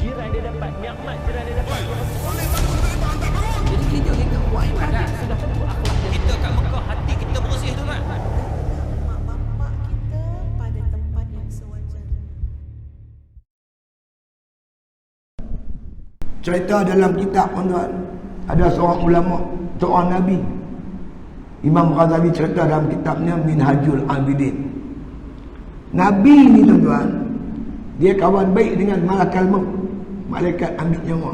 jiran dia dapat, nikmat jiran dia dapat. Jadi kita buat ibadat. Sudah tentu akhlak dia. Kita kat Mekah hati kita bersih tu kan. Mak bapak kita pada tempat yang sewajarnya. Cerita dalam kitab tuan-tuan, ada seorang ulama, seorang nabi, Imam Ghazali cerita dalam kitabnya Minhajul Abidin. Nabi ni tuan-tuan, dia kawan baik dengan malakal maut, malaikat ambil nyawa.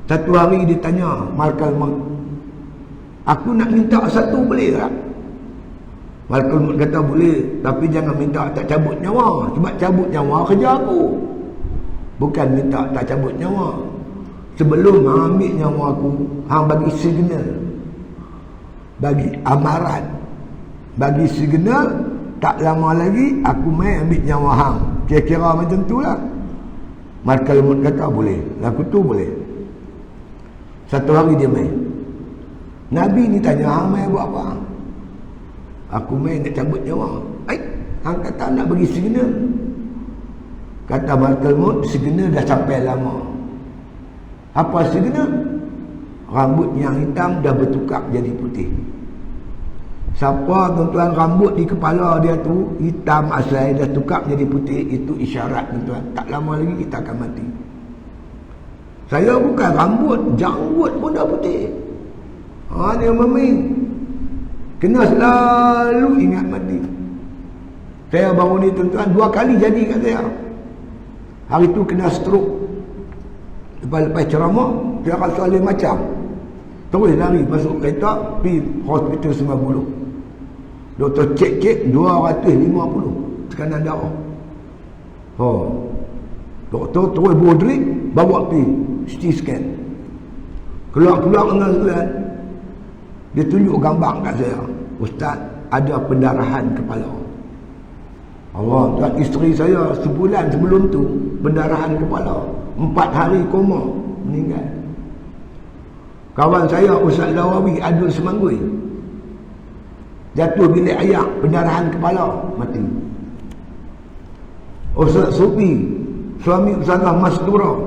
Satu hari dia tanya malakal maut, aku nak minta satu boleh tak? Malakal maut kata boleh, tapi jangan minta tak cabut nyawa, sebab cabut nyawa kerja aku. Bukan minta tak cabut nyawa. Sebelum hang ambil nyawa aku, hang bagi signal, bagi amaran, bagi signal, tak lama lagi aku main ambil nyawa hang. Kira-kira macam tu lah. Malakal maut kata boleh, lagu tu boleh. Satu hari dia main. Nabi ni tanya, hang main buat apa? Aku main nak cabut nyawa. Hang kata nak bagi signal. Kata malakal maut, signal dah sampai lama. Apa signal? Rambut yang hitam dah bertukar jadi putih. Siapa tuan-tuan rambut di kepala dia tu hitam asal dah tukar jadi putih, itu isyarat tuan-tuan, tak lama lagi kita akan mati. Saya bukan rambut, janggut pun dah putih. Dia main. Kena selalu ingat mati. Saya baru ni tuan-tuan 2 kali jadi kat saya. Hari tu kena stroke. Lepas ceramah, dia rasa lain macam. Terus lari masuk kereta, pergi hospital Sungai Buloh. Doktor cek 250 tekanan darah. Doktor terus bawa drip, bawa pergi CT scan. Keluar dengan sebelah, dia tunjuk gambar kat saya. Ustaz, ada pendarahan kepala. Allah, tuan, isteri saya sebulan sebelum tu pendarahan kepala, 4 hari koma, meninggal. Kawan saya Ustaz Lawawi Adul Semanggui, jatuh bilik ayak, pendarahan kepala, mati. Ustaz Sufi, suami Ustazah Masdura,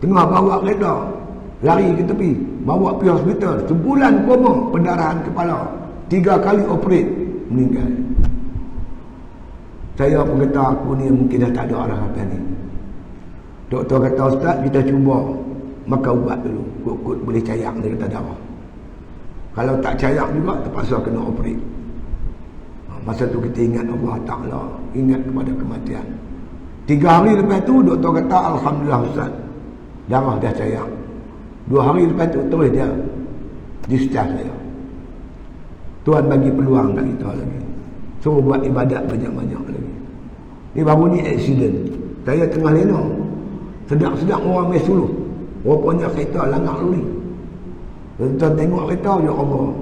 tengah bawa kereta, lari ke tepi, bawa pergi hospital, sebulan koma, pendarahan kepala, 3 kali operate, meninggal. Saya pun kata, aku ni mungkin dah tak ada harapan ni. Doktor kata, Ustaz, kita cuba makan ubat dulu, kot-kot boleh cayak, dia kata darah. Kalau tak cayak juga, terpaksa kena operate. Masa tu kita ingat Allah Ta'ala, ingat kepada kematian. 3 hari lepas tu, doktor kata, Alhamdulillah Ustaz, darah dah cayak. 2 hari lepas tu, terus dia discharge saya. Tuhan bagi peluang kat kita lagi, suruh buat ibadat banyak-banyak lagi. Ni baru ni accident, saya tengah lena, sedap-sedap orang main suluh, rupanya kereta langgar luri. Tuan tengok kereta, ya Allah,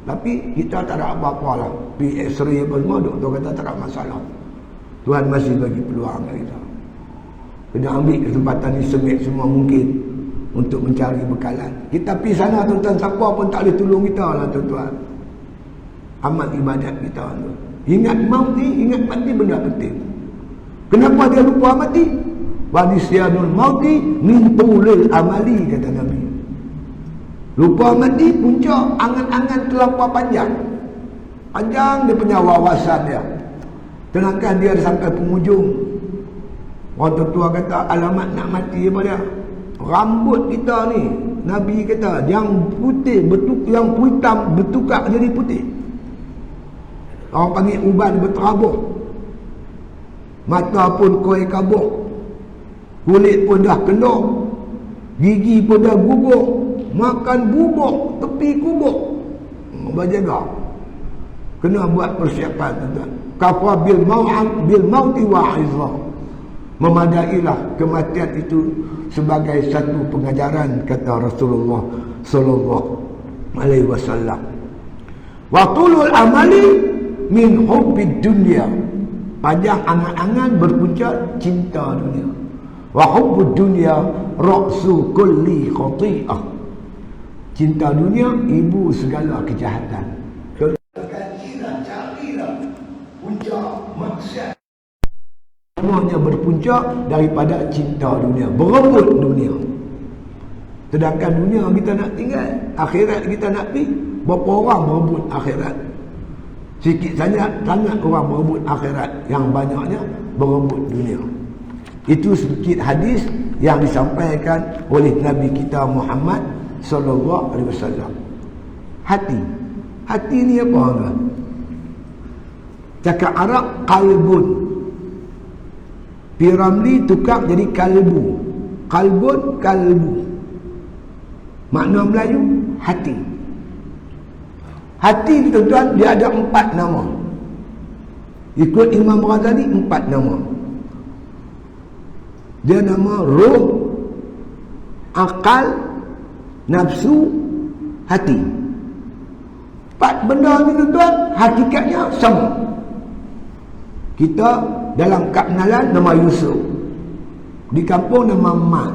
tapi kita tak ada apa-apa lah. Pergi x-ray apa semua, doktor kata tak ada masalah. Tuhan masih bagi peluang kat kita. Kena ambil kesempatan ni semik semua mungkin untuk mencari bekalan. Kita pergi sana tuan-tuan, siapa pun tak boleh tolong kita lah tuan-tuan. Amal ibadat kita tu, ingat mati, ingat mati benda penting. Kenapa dia lupa mati? Wa nisyanul mauti min tulil amali, kata Nabi. Lupa mati puncak angan-angan terlampau panjang. Panjang dia punya wawasan dia. Sedangkan dia sampai penghujung. Orang tua kata alamat nak mati apa dia? Rambut kita ni, Nabi kata yang putih yang hitam bertukar jadi putih. Orang panggil uban berterabur. Mata pun koi kabuk, kulit pun dah kendor, gigi pun dah gugur, makan bubuk tepi kubuk. Berjaga, kena buat persiapan tuan-tuan. Kafa bil mauti wa'izah, memadailah kematian itu sebagai satu pengajaran, kata Rasulullah sallallahu alaihi wasallam. Wa tulul amali min hubbid dunya, panjang angan-angan berpunca cinta dunia. Wa hubbud dunya ra'su kulli khati'ah, cinta dunia ibu segala kejahatan. Carilah punca maksiat, semuanya berpunca daripada cinta dunia, berebut dunia. Sedangkan dunia kita nak tinggal, akhirat kita nak pergi. Berapa orang berebut akhirat? Sikit sangat orang berebut akhirat, yang banyaknya berebut dunia. Itu sedikit hadis yang disampaikan oleh Nabi kita Muhammad sallallahu alaihi wasallam. Hati ni apa tuan? Cakap Arab qalbun. Piramli tukar jadi kalbu. Qalbun, kalbu. Makna Melayu hati. Hati ni tuan-tuan, dia ada 4 nama. Ikut Imam Ghazali 4 nama. Dia nama ruh, akal, nafsu, hati. 4 benda ni tuan-tuan, hakikatnya sama. Kita dalam kad kenalan nama Yusuf. Di kampung nama Mat.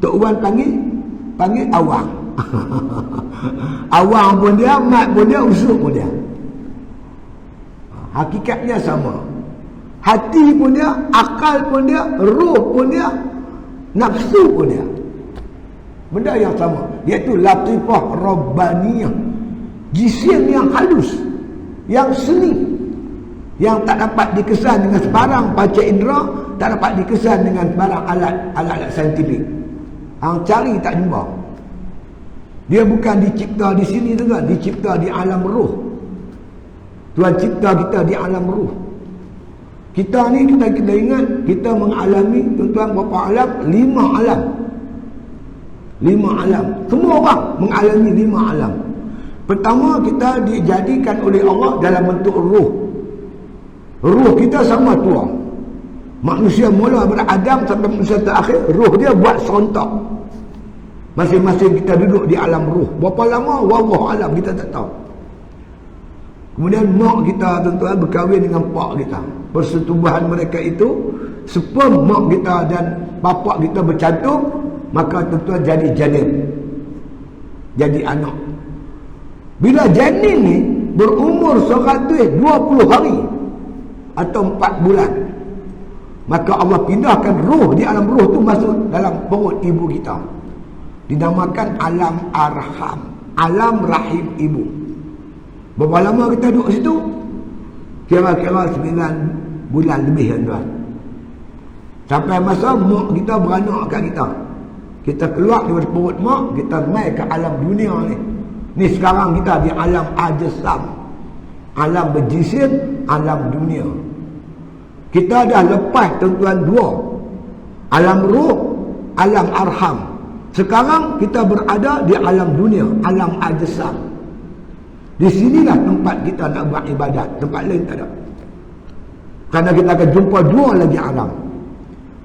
Tok Wan panggil Awang. Awang pun dia, Mat pun dia, Yusuf pun dia. Hakikatnya sama. Hati pun dia, akal pun dia, roh pun dia, nafsu pun dia. Benda yang sama, iaitu latifah rabbaniyah. Jisim yang halus, yang seni, yang tak dapat dikesan dengan sebarang panca indera, tak dapat dikesan dengan sebarang alat saintifik. Hang cari tak jumpa. Dia bukan dicipta di sini tuan, dicipta di alam roh. Tuhan cipta kita di alam roh. Kita ni kita ingat kita mengalami tuan-tuan berapa alam? 5 alam. 5 alam. Semua orang mengalami 5 alam. Pertama, kita dijadikan oleh Allah dalam bentuk roh. Roh kita sama tua. Manusia mula daripada Adam sampai manusia terakhir, roh dia buat serentak. Masing-masing kita duduk di alam roh. Berapa lama? Wallahu alam, kita tak tahu. Kemudian mak kita tuan-tuan berkahwin dengan pak kita. Persetubuhan mereka itu, sperm mak kita dan bapak kita bercantum, maka tuan-tuan jadi janin. Jadi anak. Bila janin ni berumur 120 hari atau 4 bulan, maka Allah pindahkan roh di alam roh tu masuk dalam perut ibu kita. Dinamakan alam arham, alam rahim ibu. Berapa lama kita duduk situ? Kira-kira 9 bulan lebih tuan. Sampai masa mak kita beranak kat kita. Kita keluar dari perut mak, kita mai ke alam dunia ni. Ni sekarang kita di alam ajsam, alam berjisim, alam dunia. Kita dah lepas tuan-tuan 2, alam roh, alam arham. Sekarang kita berada di alam dunia, alam ajsam. Di sinilah tempat kita nak buat ibadat, tempat lain tak ada. Kerana kita akan jumpa 2 lagi alam.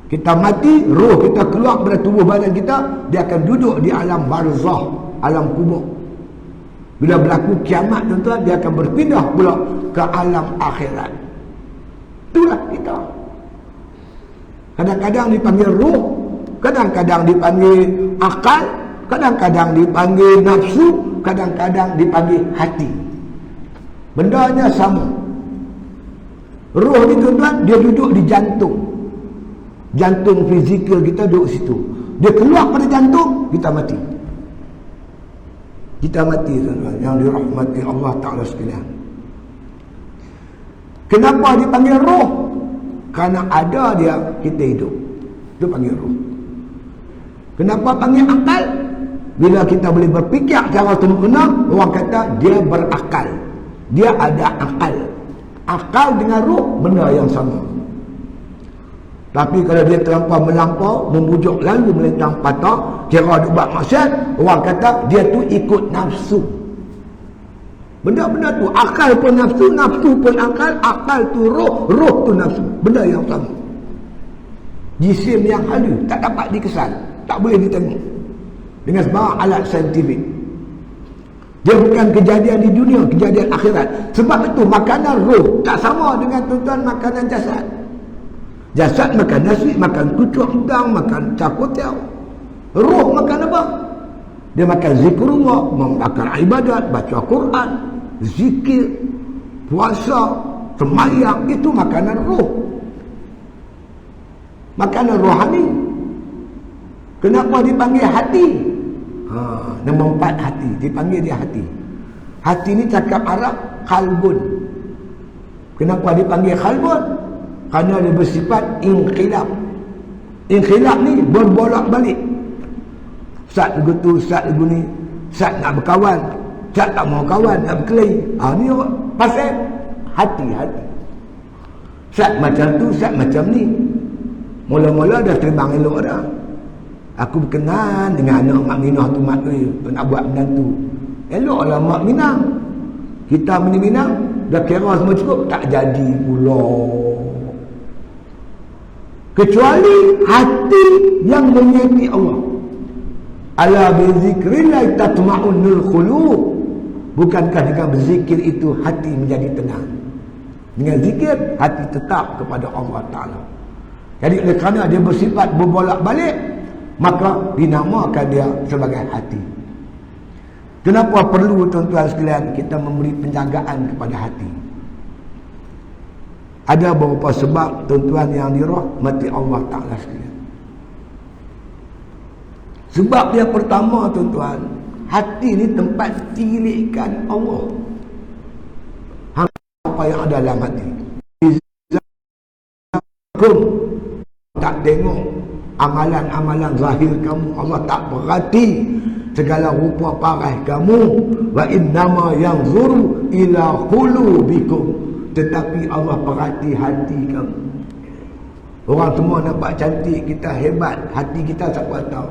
Kita mati, roh kita keluar dari tubuh badan kita, dia akan duduk di alam barzah, alam kubur. Bila berlaku kiamat tuan-tuan, dia akan berpindah pula ke alam akhirat. Itulah kita. Kadang-kadang dipanggil roh, kadang-kadang dipanggil akal, kadang-kadang dipanggil nafsu, kadang-kadang dipanggil hati. Bendanya sama. Roh ni tuan-tuan, dia duduk di jantung. Jantung fizikal kita duduk situ. Dia keluar pada jantung, kita mati. Kita mati tuan-tuan, yang dirahmati Allah Ta'ala sekalian. Kenapa dipanggil roh? Kerana ada dia, kita hidup. Itu panggil roh. Kenapa panggil akal? Bila kita boleh berfikir secara sempurna, orang kata dia berakal. Dia ada akal. Akal dengan roh benda yang sama. Tapi kalau dia melampau, membujuk lalu melintang patah, kira dia buat maksiat, orang kata dia tu ikut nafsu. Benda-benda tu, akal pun nafsu, nafsu pun akal tu roh, roh tu nafsu. Benda yang sama. Jisim yang halus, tak dapat dikesan, tak boleh ditengok dengan sebarang alat saintifik. Dia bukan kejadian di dunia, kejadian akhirat. Sebab itu makanan roh tak sama dengan tuan-tuan makanan jasad. Jasad makan nasi, makan kucuk udang, makan cakotiau. Roh makan apa? Dia makan zikrullah, makan ibadat, baca Quran, zikir, puasa, sembahyang. Itu makanan roh. Makanan rohani. Kenapa dipanggil hati? Nombor 4 hati. Dipanggil dia hati. Hati ni cakap Arab qalbun. Kenapa dipanggil qalbun? Kerana dia bersifat inqilab. Inqilab ni berbolak-balik. Ustaz begitu, Ustaz begini, Ustaz nak berkawan, Ustaz tak mau kawan, nak berkelahi. Ni pasal hati-hati. Ustaz macam tu, Ustaz macam ni. Mula-mula dah terima elok dah. Aku berkenan dengan anak Mak Minah tu, Mak tu nak buat menantu. Eloklah Mak Minah. Kita Minang dah kira semua cukup, tak jadi pula. Kecuali hati yang menyati Allah. Ala bizikrillah tatma'unnul qulub. Bukankah dengan berzikir itu hati menjadi tenang? Dengan zikir hati tetap kepada Allah Ta'ala. Jadi oleh kerana dia bersifat berbolak-balik, maka dinamakan dia sebagai hati. Kenapa perlu tuan-tuan sekalian kita memberi penjagaan kepada hati? Ada beberapa sebab tuan-tuan yang dirahmati Allah Ta'ala sekalian. Sebab yang pertama tuan-tuan, hati ni tempat tilikan Allah. Apa yang ada dalam hati. Tak tengok amalan-amalan zahir kamu. Allah tak perhati segala rupa paras kamu. Wa innama yanzuru ila qulubikum. Tetapi Allah perhati hati kamu. Orang semua nampak cantik, kita hebat, hati kita siapa tahu?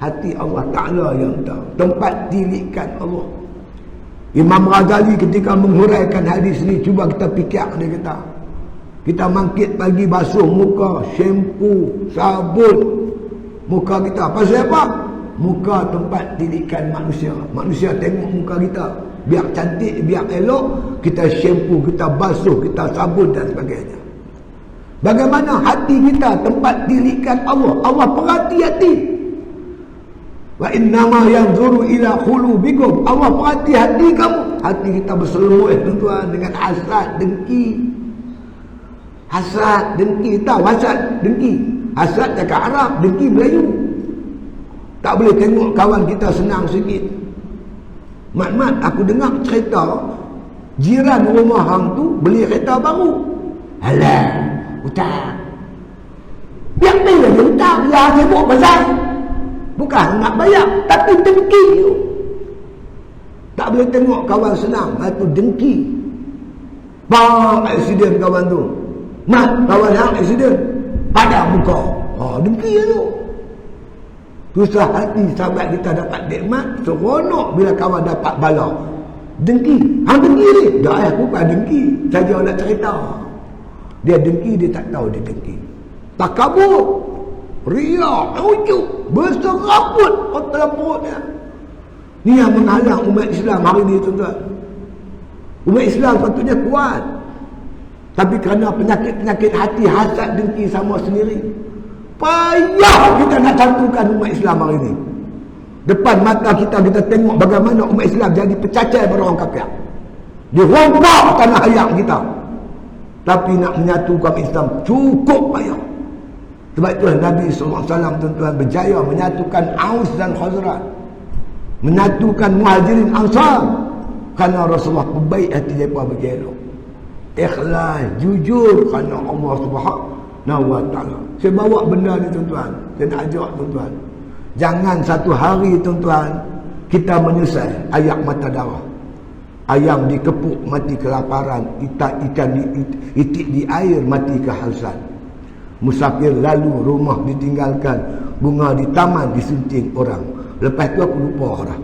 Hati Allah Ta'ala yang tahu. Tempat tilikan Allah. Imam Ghazali ketika menghuraikan hadis ni, cuba kita fikir, dia kata, kita mangkit pagi basuh muka, shampoo, sabun muka kita. Pasal apa? Muka tempat tilikan manusia. Manusia tengok muka kita, biar cantik, biar elok, kita shampoo, kita basuh, kita sabun dan sebagainya. Bagaimana hati kita tempat tilikan Allah? Allah perhati hati. Wa innama yanzuru ila qulubikum. Allah perhati hati kamu. Hati kita berseluruh tuan-tuan dengan hasad, dengki. Hasad, dengki, tahu hasad, dengki. Hasad cakap Arab, dengki Melayu. Tak boleh tengok kawan kita senang sikit. Mat, aku dengar cerita jiran rumah hang tu beli kereta baru. Alah, hutang. Biar bila dia hutang, dia sibuk pasal. Bukan nak bayar, tapi dengki tu. Tak boleh tengok kawan senang, itu dengki. Bang, aksiden kawan tu. Mat, kawan yang aksiden. Pada muka. Dengki tu. Susah hati sahabat kita dapat nikmat, seronok bila kawan dapat bala. Dengki. Hang dengki ni? Dah aku bukan dengki. Saja nak cerita. Dia dengki, dia tak tahu dia dengki. Takabur. Riak, ujub, berserabut dalam perutnya. Ni yang menghalang umat Islam hari ni tuan-tuan. Umat Islam sepatutnya kuat. Tapi kerana penyakit-penyakit hati, hasad, dengki sama sendiri, payah kita nak cantumkan umat Islam hari ni. Depan mata kita tengok bagaimana umat Islam jadi pecacai berorang kafir. Dirompak tanah ayam kita. Tapi nak menyatukan Islam cukup payah. Sebab itulah Nabi SAW tuan-tuan berjaya menyatukan Aus dan Khazraj, menyatukan Muhajirin Ansar, kerana Rasulullah perbaik hati mereka berjaya. Ikhlas, jujur kerana Allah Subhanahu wa Ta'ala. Saya bawa benda ni tuan-tuan, saya nak ajak tuan-tuan, jangan satu hari tuan-tuan kita menyesal ayak mata darah. Ayam dikepuk mati kelaparan, ikan itik di air mati kehausan. Musafir lalu rumah ditinggalkan, bunga di taman disunting orang. Lepas tu aku lupa dah.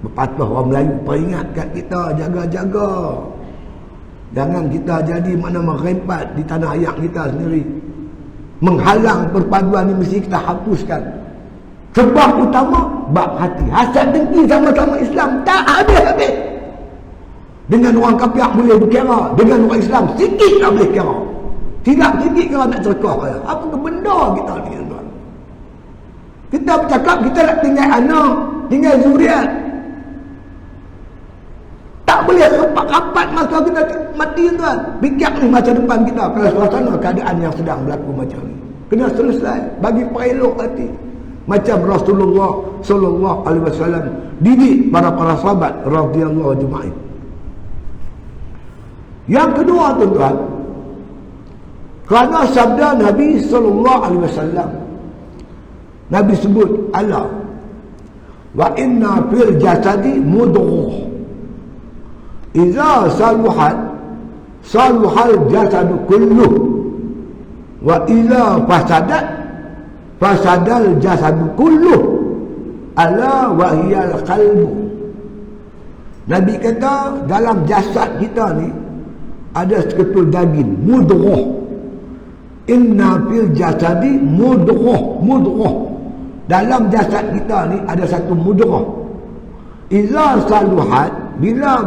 Berpatah orang Melayu peringat kat kita, jaga-jaga. Jangan kita jadi mana merempat di tanah ayak kita sendiri. Menghalang perpaduan ni mesti kita hapuskan. Sebab utama bab hati. Hasad dengki sama-sama Islam tak habis-habis. Dengan orang kafir boleh berkira, dengan orang Islam sikit tak boleh kira. Tidak sikit kalau nak cerkah. Apa ke benda kita ni tuan? Kita bercakap kita nak tinggal anak, tinggal zuriat. Tak boleh rapat-rapat masa kita mati tuan. Fikir ni masa depan kita kalau suasana keadaan yang sedang berlaku macam ni. Kena selesai bagi pelok hati. Macam Rasulullah sallallahu alaihi wasallam didik para sahabat radhiyallahu ajma'in. Yang kedua tuan-tuan, kerana sabda Nabi sallallahu alaihi wasallam, Nabi sebut Allah wa inna fil jasadi mudghah idza saluhat saluhal jasadu kulluh wa idza fasadat fasadal jasadu kulluh ala wa hiyal qalbu. Nabi kata dalam jasad kita ni ada seketul daging mudghah. Inna fil jasadi mudghah. Dalam jasad kita ni ada satu mudghah. Iza saluhat, bila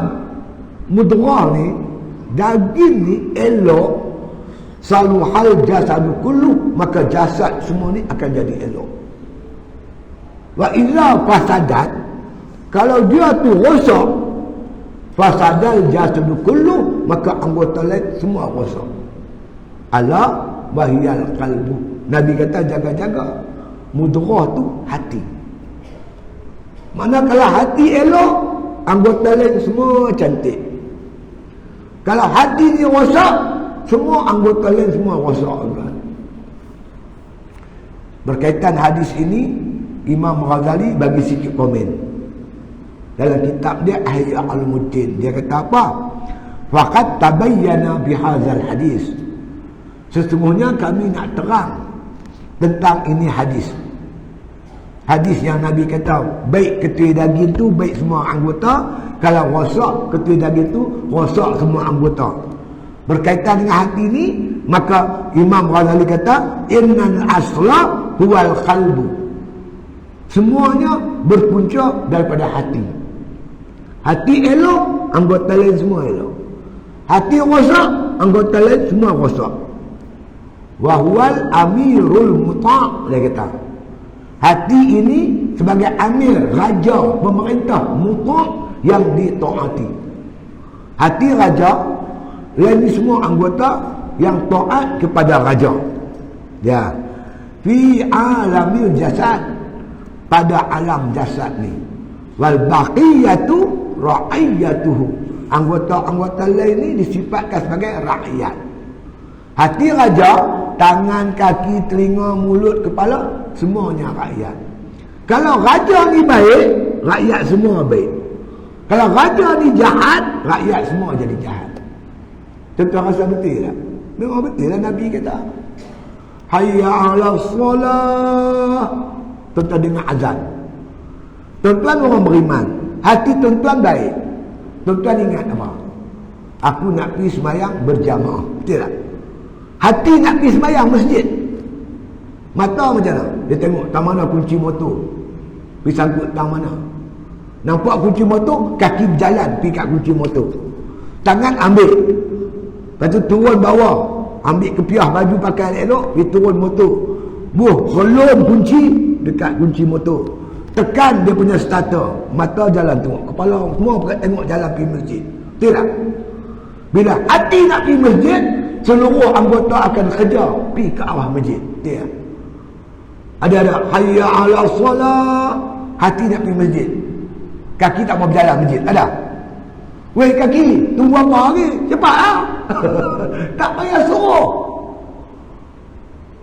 mudghah ni, daging ni elok, saluhal jasadu kullu, maka jasad semua ni akan jadi elok. Wa iza fasadat, kalau dia tu rosak, fasadal jasadu kullu, maka anggota lain semua rosak. Ala wahiyal qalbu. Nabi kata jaga-jaga. Mudghah tu hati. Mana kalau hati elok, anggota lain semua cantik. Kalau hati ni rosak, semua anggota lain semua rosak. Berkaitan hadis ini, Imam Ghazali bagi sikit komen dalam kitab dia Ihya Ulumuddin. Dia kata apa? Faqad tabayyana bihadzal hadis. Sesungguhnya kami nak terang tentang ini hadis. Hadis yang Nabi kata baik ketui daging tu baik semua anggota, kalau rosak ketui daging tu rosak semua anggota. Berkaitan dengan hati ni, maka Imam Ghazali kata innal asla huwal qalbu. Semuanya berpunca daripada hati. Hati elok, anggota lain semua elok. Hati rosak, anggota lain semua rosak. Wa huwal amirul muta', dia kata. Hati ini sebagai amir, raja, pemerintah muta' yang ditaati. Hati raja, lain semua anggota yang taat kepada raja. Ya. Fi alamil jasad, pada alam jasad ni. Wal baqiyatu ra'iyatuhu. Anggota-anggota lain ni disifatkan sebagai rakyat. Hati raja, tangan, kaki, telinga, mulut, kepala, semuanya rakyat. Kalau raja ni baik, rakyat semua baik. Kalau raja ni jahat, rakyat semua jadi jahat. Tuan-tuan rasa betul tak? Memang betul lah Nabi kata. Hayya 'alas solah. Tuan-tuan dengar azan. Tuan-tuan orang beriman, hati tuan-tuan baik. Tuan-tuan ingat apa? Aku nak pergi sembahyang berjamaah. Betul tak? Hati nak pergi sembahyang masjid. Mata macam mana? Dia tengok tang mana kunci motor. Pergi sangkut tang mana. Nampak kunci motor, kaki berjalan pergi kat kunci motor. Tangan ambil. Lepas tu turun bawah. Ambil kepiah baju pakai elok, pergi turun motor. Relum kunci dekat kunci motor. Tekan dia punya starter. Mata jalan tengok. Kepala semua tengok jalan pergi masjid. Betul tak? Bila hati nak pergi masjid, seluruh anggota akan kerja pergi ke arah masjid. Dia ada hayya 'ala solah, hati nak pergi masjid, kaki tak mau berjalan masjid. Ada? Weh kaki, tunggu apa lagi? Cepatlah. Tak payah suruh.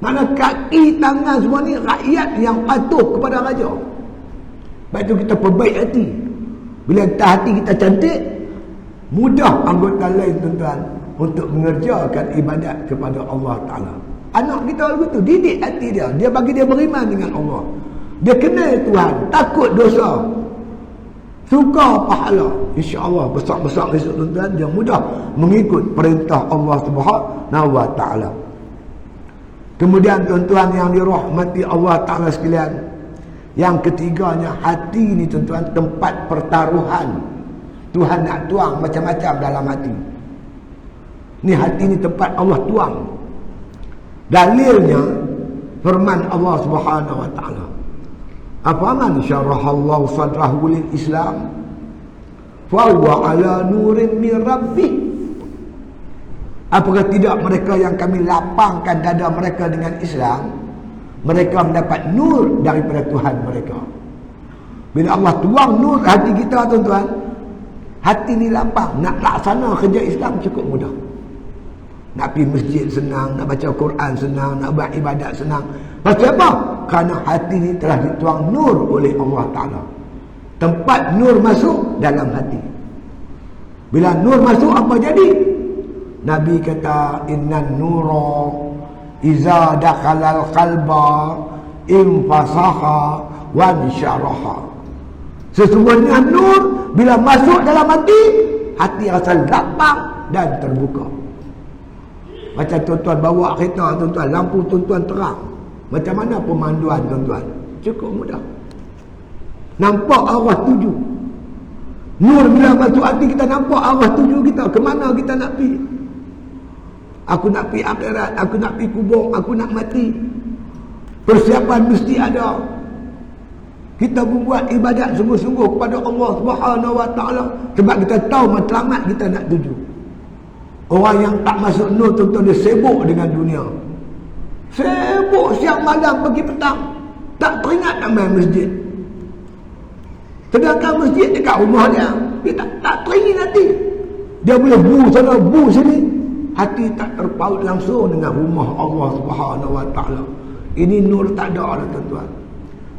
Mana kaki, tangan semua ni rakyat yang patuh kepada raja. Sebab itu kita perbaik hati. Bila kita hati kita cantik, mudah anggota lain tuan-tuan untuk mengerjakan ibadat kepada Allah Ta'ala. Anak kita begitu, didik hati dia. Dia bagi dia beriman dengan Allah. Dia kenal Tuhan, takut dosa, suka pahala. InsyaAllah besar-besar esok tuan-tuan, dia mudah mengikut perintah Allah Subhanahu Wa Ta'ala. Kemudian tuan-tuan yang dirahmati Allah Ta'ala sekalian, yang ketiganya, hati ni tuan-tuan tempat pertaruhan. Tuhan nak tuang macam-macam dalam hati. Ni hati ni tempat Allah tuang. Dalilnya firman Allah Subhanahu Wa Ta'ala. Afaman syarahallahu sadrahu lil Islam fa huwa ala nurin min rabbih. Apakah tidak mereka yang kami lapangkan dada mereka dengan Islam, mereka mendapat nur daripada Tuhan mereka. Bila Allah tuang nur hati kita, tuan-tuan, hati ni lapang. Nak laksana kerja Islam cukup mudah. Nak pergi masjid senang, nak baca Quran senang, nak buat ibadat senang. Pasal apa? Kerana hati ni telah dituang nur oleh Allah Ta'ala. Tempat nur masuk dalam hati. Bila nur masuk, apa jadi? Nabi kata, innan nura iza dakhalal qalba infasaha wansyaraha. Sesungguhnya nur bila masuk dalam hati, hati rasa lapang dan terbuka. Macam tuan-tuan bawa kereta, tuan-tuan, lampu tuan-tuan terang. Macam mana pemanduan tuan-tuan? Cukup mudah. Nampak arah tuju. Nur bila masuk hati kita, nampak arah tuju kita. Ke mana kita nak pergi? Aku nak pergi akhirat, aku nak pergi kubur, aku nak mati. Persiapan mesti ada. Kita membuat ibadat sungguh-sungguh kepada Allah Subhanahu Wa Taala sebab kita tahu matlamat kita nak tuju. Orang yang tak masuk nur, tuan-tuan, dia sibuk dengan dunia. Sibuk siang malam pagi petang, tak teringat nak main masjid. Sedangkan masjid dekat rumah dia tak teringin hati. Dia boleh bu sana bu sini, hati tak terpaut langsung dengan rumah Allah Subhanahu Wa Taala. Ini nur tak ada lah, tuan-tuan.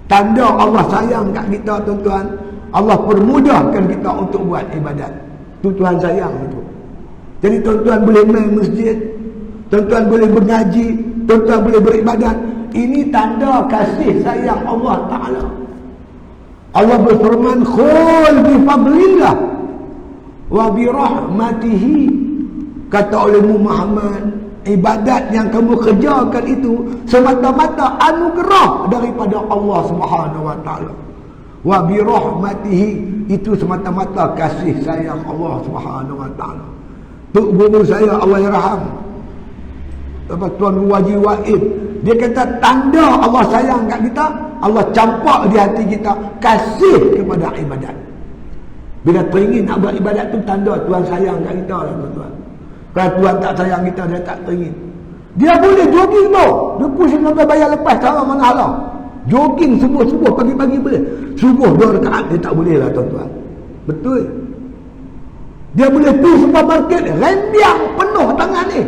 Tanda Allah sayang kat kita, tuan-tuan. Allah permudahkan kita untuk buat ibadat. Tu Tuhan sayang itu. Jadi tuan-tuan boleh main masjid, tuan-tuan boleh mengaji, tuan-tuan boleh beribadat. Ini tanda kasih sayang Allah Ta'ala. Allah berfirman, khul bi fadlillah wa bi rahmatihi. Kata oleh Muhammad, ibadat yang kamu kerjakan itu semata-mata anugerah daripada Allah Subhanahu Wa Taala. Wa bi rahmatihi, itu semata-mata kasih sayang Allah Subhanahu Wa Taala. Tuk guru saya Allah yarham, Tuan Waji Waid, dia kata tanda Allah sayang kat kita, Allah campak di hati kita kasih kepada ibadat. Bila teringin nak buat ibadat tu, tanda Tuhan sayang kat kita lah, tuan-tuan. Kalau Tuhan tak sayang kita, dia tak teringin. Dia boleh jogging tau, dia pusing sampai bayar lepas sama mana halau. Jogging subuh-subuh, pagi-pagi boleh. Subuh 2 rakaat dia tak boleh lah, tuan-tuan. Betul. Dia boleh pergi supermarket, rembiang penuh tangan ni,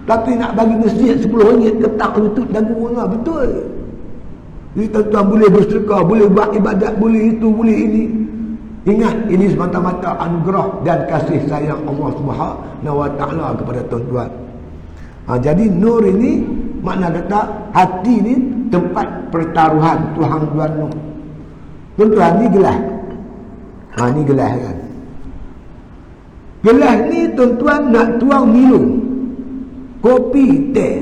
tapi nak bagi masjid RM10 ketak lutut dagu orang. Betul. Jadi tuan-tuan boleh bersedekah, boleh buat ibadat, boleh itu, boleh ini. Ingat, ini semata-mata anugerah dan kasih sayang Allah Subhanahu Wa Taala kepada tuan-tuan. Jadi nur ini makna kata hati ni tempat pertaruhan Tuhan Tuhan Nur. Tuan-tuan, ni gelas. Ni gelas kan. Gelas ni tuan-tuan nak tuang minum kopi, teh.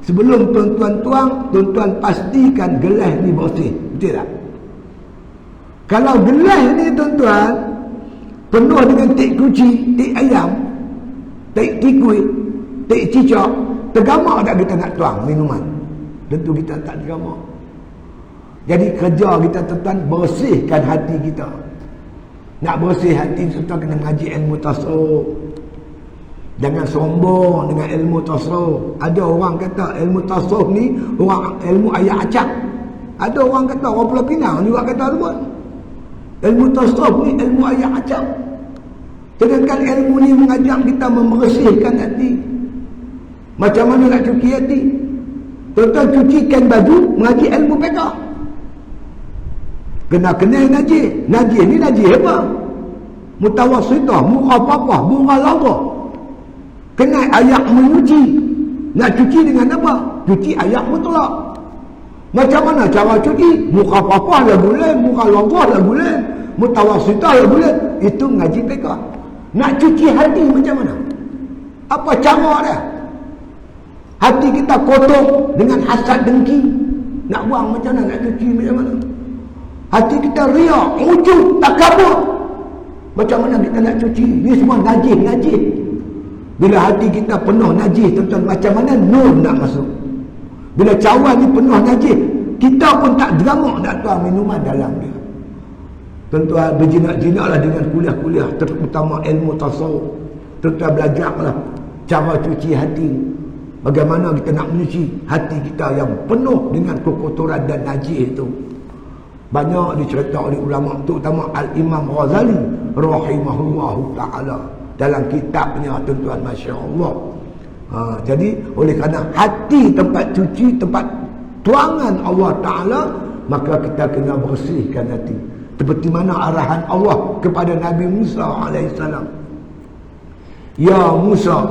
Sebelum tuan-tuan tuang, tuan-tuan pastikan gelas ni bersih. Betul tak? Kalau gelas ni tuan-tuan penuh dengan tik kuci, tik ayam, tik tikui, tik cicak, tergamak tak kita nak tuang minuman? Tentu kita tak tergamak. Jadi kerja kita, tuan-tuan, bersihkan hati kita. Nak bersih hati, tuan-tuan kena mengaji ilmu tasawuf. Jangan sombong dengan ilmu tasawuf. Ada orang kata ilmu tasawuf ni orang ilmu ayat acak. Ada orang kata, orang Pulau Pinang juga kata semua, ilmu tasawuf ni ilmu ayat acak. Sedangkan ilmu ni mengajar kita membersihkan hati. Macam mana nak cuci hati? Tuan-tuan cucikan baju, mengaji ilmu fiqh. Kena kenal najis. Najis ni najis apa? Mutawassitah, mukhafafah, mughalazah. Kenal ayat menyuci. Nak cuci dengan apa? Cuci ayat mutlak. Macam mana cara cuci? Mukhafafah lah boleh, mughalazah lah boleh, mutawassitah lah boleh. Itu ngaji fiqh. Nak cuci hati macam mana? Apa cara dia? Hati kita kotor dengan hasad dengki. Nak buang macam mana? Nak cuci macam mana? Hati kita riak, ujub, takabur. Macam mana kita nak cuci? Ni semua najis. Bila hati kita penuh najis, tuan-tuan, macam mana nur nak masuk? Bila cawan ni penuh najis, kita pun tak jeramak nak tuang minuman dalam dia. Tuan-tuan, berjinak-jinaklah dengan kuliah-kuliah, terutama ilmu tasawuf. Tuan-tuan belajarlah cara cuci hati. Bagaimana kita nak menyuci hati kita yang penuh dengan kekotoran dan najis itu. Banyak dicerita oleh ulama, terutama Al-Imam Ghazali rahimahullahu ta'ala dalam kitabnya, tuan-tuan, Masya Allah. Jadi oleh kerana hati tempat cuci, tempat tuangan Allah Ta'ala, maka kita kena bersihkan hati. Seperti mana arahan Allah kepada Nabi Musa AS. Ya Musa,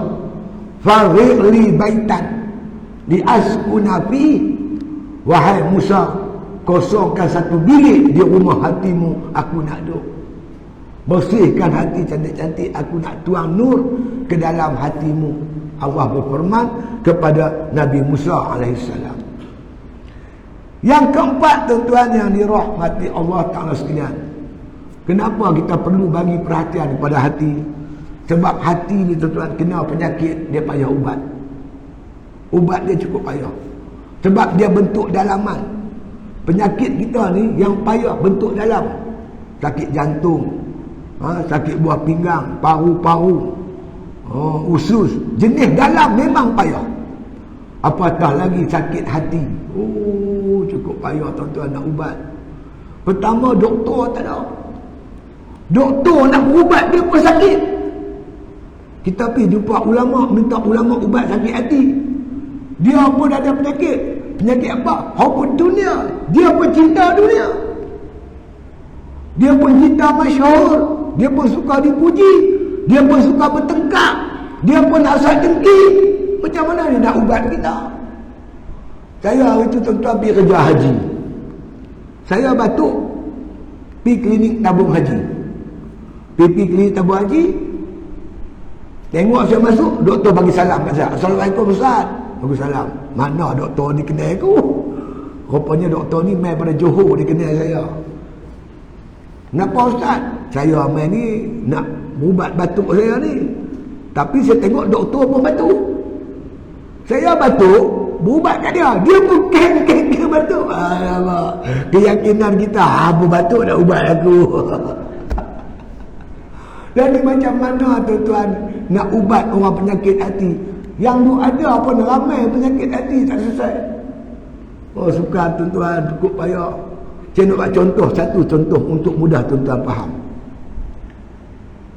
farigh li baitan li askuna fi. Wahai Musa, kosongkan satu bilik di rumah hatimu, aku nak duduk. Bersihkan hati cantik-cantik, aku nak tuang nur ke dalam hatimu. Allah berfirman kepada Nabi Musa AS. Yang keempat, tuan-tuan yang dirahmati Allah Ta'ala sekalian, kenapa kita perlu bagi perhatian kepada hati? Sebab hati ni, tuan-tuan, kena penyakit, dia payah ubat. Ubat dia cukup payah. Sebab dia bentuk dalaman. Penyakit kita ni yang payah bentuk dalam. Sakit jantung, sakit buah pinggang, paru-paru, usus. Jenis dalam memang payah. Apatah lagi sakit hati. Cukup payah, tuan-tuan, nak ubat. Pertama, doktor tak ada. Doktor nak berubat, dia pun sakit. Kita pergi jumpa ulama, minta ulama ubat sakit hati. Dia pun ada penyakit. Penyakit apa? Hubud dunia. Dia pun cinta dunia. Dia pun cinta masyhur. Dia pun suka dipuji. Dia pun suka bertengkar. Dia pun asal dengki. Macam mana dia nak ubat kita? Saya hari itu, tuan-tuan, pergi kerja haji. Saya batuk, pergi klinik tabung haji. Pergi klinik tabung haji, tengok saya masuk, doktor bagi salam kat saya. Assalamualaikum Ustaz. Waalaikumsalam. Mana doktor ni kenal aku? Rupanya doktor ni main pada Johor, dia kenal saya. Kenapa Ustaz? Saya main ni nak ubat batuk saya ni. Tapi saya tengok doktor pun batuk. Saya batuk, berubat kat dia. Dia pun keng batuk. Alamak. Keyakinan kita, apa batuk nak ubat aku. Dan macam mana, tuan-tuan, nak ubat orang penyakit hati? Yang tu ada pun ramai penyakit hati tak selesai. Suka, tuan-tuan, cukup payah. Saya nak buat contoh, satu contoh untuk mudah tuan-tuan faham.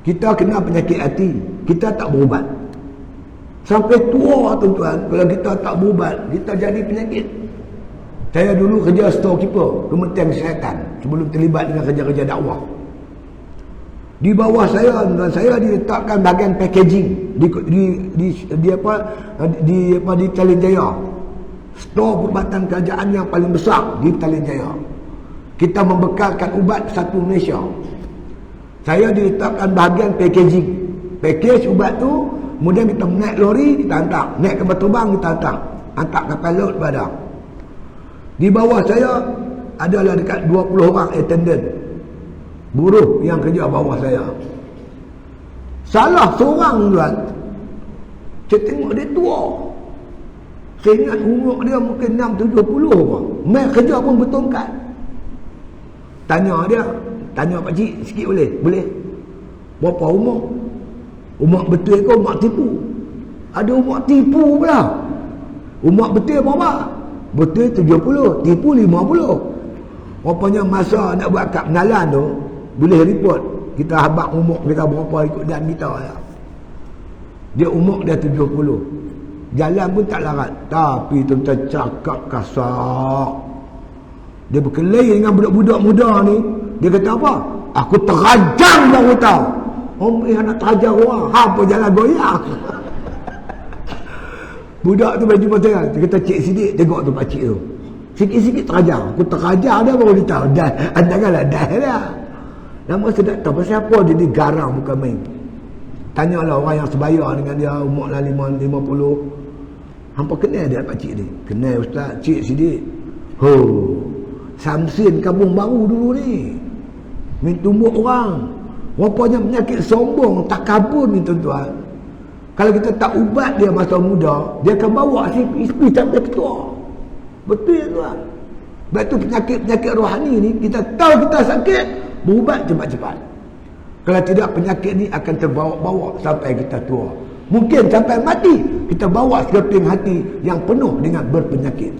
Kita kena penyakit hati, kita tak berubat. Sampai tua, tuan-tuan, kalau kita tak berubat, kita jadi penyakit. Saya dulu kerja storekeeper Kementerian Kesihatan sebelum terlibat dengan kerja-kerja dakwah. Di bawah saya, tuan, saya diletakkan bahagian packaging di Petaling Jaya. Stor perubatan kerajaan yang paling besar di Petaling Jaya. Kita membekalkan ubat satu Malaysia. Saya diletakkan bahagian packaging. Package ubat tu, kemudian kita naik lori, kita hantar. Naik kapal terbang, kita hantar. Hantar kapal laut badak. Di bawah saya adalah dekat 20 orang attendant, buruh yang kerja bawah saya. Salah seorang, tuan, saya tengok dia tua. Saya ingat umur dia mungkin 6-70 pun. Main kerja pun bertongkat. Tanya dia, tanya pakcik sikit boleh? Boleh. Berapa umur? Umur betul ke umur tipu? Ada umur tipu pula. Umur betul berapa? Betul 70, tipu 50. Rupanya masa nak buat kad pengenalan tu, boleh report kita habaq umur kita berapa ikut dan kita lah. Dia umur dia 70. Jalan pun tak larat. Tapi tuan-tuan cakap kasar. Dia berkelahi dengan budak-budak muda ni. Dia kata apa? Aku terajang baru tahu. Nak terajang orang. Apa jalan goyang. Budak tu baju pasal. Dia kata, cik Sidik tengok tu pakcik tu. Sikit-sikit terajang. Aku terajang dia baru dia tahu. Dah. Janganlah dah dah. Lama saya tak tahu pasal apa dia ni garang bukan main. Tanyalah orang yang sebaya dengan dia umur lah 50. Hampa kenal dia pakcik ni? Kenal Ustaz, Cik Sidik. Samsin Kampung Baru dulu ni. Min tumbuk orang. Rupanya penyakit sombong, takabur ni tuan-tuan. Kalau kita tak ubat dia masa muda, dia akan bawa isteri sampai ketua. Betul tuan. Sebab tu penyakit-penyakit rohani ni, kita tahu kita sakit, berubat cepat-cepat. Kalau tidak, penyakit ni akan terbawa-bawa sampai kita tua. Mungkin sampai mati kita bawa sekeping hati yang penuh dengan berpenyakit.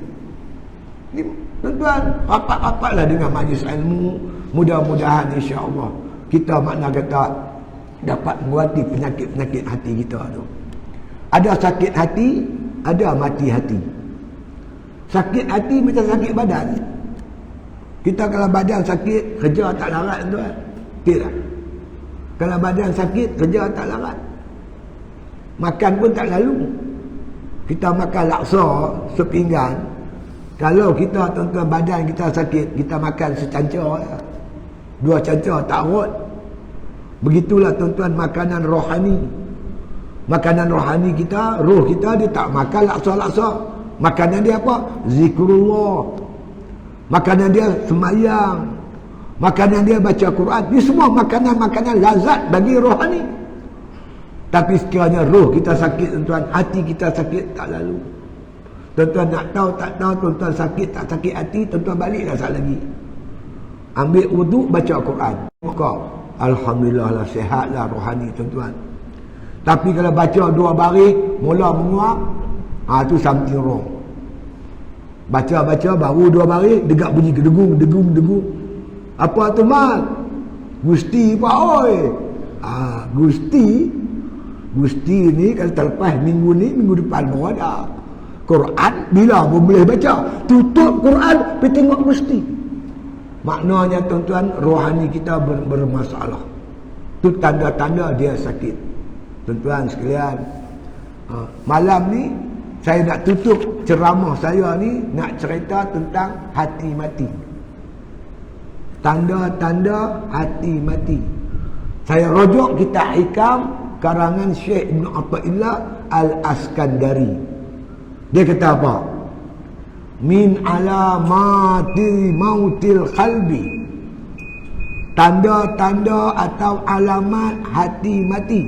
Ini, tuan-tuan, rapat-rapatlah dengan majlis ilmu. Mudah-mudahan insya-Allah kita makna kata dapat mengubati penyakit-penyakit hati kita tu. Ada sakit hati, ada mati hati. Sakit hati macam sakit badan. Kita kalau badan sakit, kerja tak larat tuan. Tidak. Kalau badan sakit, kerja tak larat. Makan pun tak lalu. Kita makan laksa sepinggan. Kalau kita tuan-tuan badan kita sakit, kita makan secancar. 2 cancar tak rot. Begitulah tuan-tuan makanan rohani. Makanan rohani kita, roh kita dia tak makan laksa-laksa. Makanan dia apa? Zikrullah. Makanan dia semayang. Makanan dia baca Quran. Ini semua makanan-makanan lazat bagi rohani. Tapi sekiranya roh kita sakit tuan-tuan, hati kita sakit tak lalu. Tuan-tuan nak tahu tak tahu tuan-tuan sakit tak sakit hati, tuan-tuan baliklah sekali lagi. Ambil wuduk, baca Quran. Maka alhamdulillah lah, sihatlah rohani tuan-tuan. Tapi kalau baca 2 baris mula menguap, tu something wrong. Baca-baca baru 2 baris degak bunyi gedegung. Apa tu mat? Gusti pak oi. Gusti ni kalau terlepas minggu ni, minggu depan baru ada. Quran bila pun boleh baca. Tutup Quran pergi tengok Gusti. Maknanya tuan-tuan, rohani kita bermasalah. Tu tanda-tanda dia sakit. Tuan-tuan sekalian, malam ni saya nak tutup ceramah saya ni, nak cerita tentang hati mati. Tanda-tanda hati mati. Saya rujuk kitab Hikam karangan Syekh Ibn Athaillah Al-Askandari. Dia kata apa? Min alamati mautil qalbi. Tanda-tanda atau alamat hati mati.